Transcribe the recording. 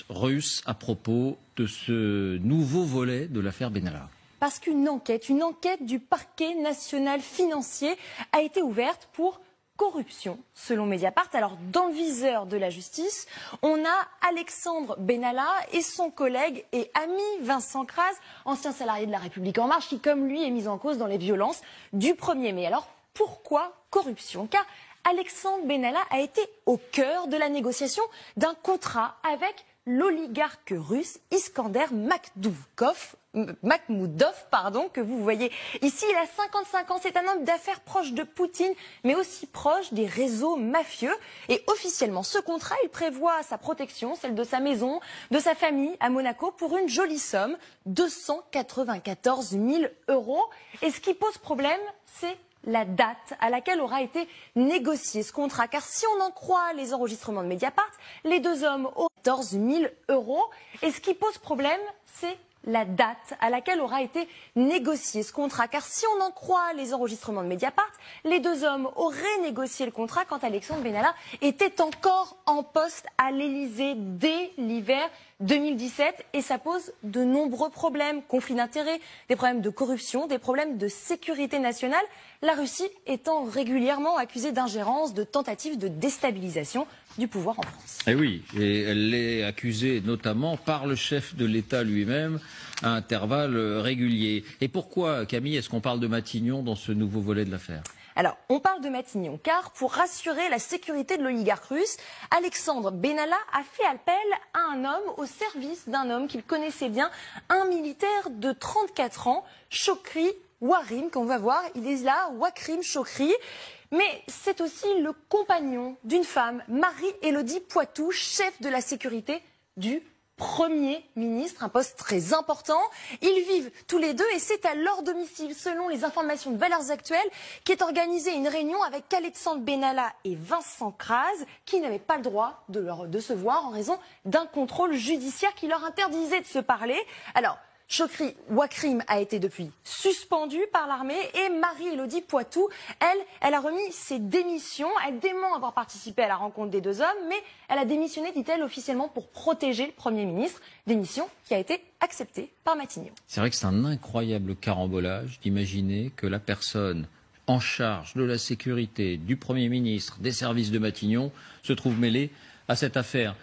Russe à propos de ce nouveau volet de l'affaire Benalla. Parce qu'une enquête du parquet national financier a été ouverte pour corruption, selon Mediapart. Alors, dans le viseur de la justice, on a Alexandre Benalla et son collègue et ami Vincent Crase, ancien salarié de La République En Marche, qui, comme lui, est mis en cause dans les violences du 1er mai. Alors, pourquoi corruption? Car Alexandre Benalla a été au cœur de la négociation d'un contrat avec l'oligarque russe Iskander Makhmoudov, que vous voyez ici. Il a 55 ans, c'est un homme d'affaires proche de Poutine, mais aussi proche des réseaux mafieux. Et officiellement, ce contrat, il prévoit sa protection, celle de sa maison, de sa famille à Monaco, pour une jolie somme, 294 000 €. Et ce qui pose problème, c'est la date à laquelle aura été négocié ce contrat. Car si on en croit les enregistrements de Mediapart, les deux hommes auront 14 000 €. Et ce qui pose problème, c'est la date à laquelle aura été négocié ce contrat. Car si on en croit les enregistrements de Mediapart, les deux hommes auraient négocié le contrat quand Alexandre Benalla était encore en poste à l'Élysée dès l'hiver 2017. Et ça pose de nombreux problèmes, conflits d'intérêts, des problèmes de corruption, des problèmes de sécurité nationale, la Russie étant régulièrement accusée d'ingérence, de tentatives de déstabilisation du pouvoir en France. Et oui, et elle est accusée notamment par le chef de l'État lui-même à intervalles réguliers. Et pourquoi, Camille, est-ce qu'on parle de Matignon dans ce nouveau volet de l'affaire ? Alors, on parle de Matignon car, pour rassurer la sécurité de l'oligarque russe, Alexandre Benalla a fait appel à un homme au service d'un homme qu'il connaissait bien, un militaire de 34 ans, Chokri Warim, qu'on va voir, il est là, Wakrim Chokri. Mais c'est aussi le compagnon d'une femme, Marie-Élodie Poitou, chef de la sécurité du Premier ministre, un poste très important. Ils vivent tous les deux et c'est à leur domicile, selon les informations de Valeurs Actuelles, qu'est organisée une réunion avec Alexandre Benalla et Vincent Crase, qui n'avaient pas le droit de se voir en raison d'un contrôle judiciaire qui leur interdisait de se parler. Alors, Chokri Wakrim a été depuis suspendu par l'armée et Marie-Élodie Poitou, elle a remis ses démissions. Elle dément avoir participé à la rencontre des deux hommes, mais elle a démissionné, dit-elle, officiellement pour protéger le Premier ministre. Démission qui a été acceptée par Matignon. C'est vrai que c'est un incroyable carambolage d'imaginer que la personne en charge de la sécurité du Premier ministre, des services de Matignon, se trouve mêlée à cette affaire.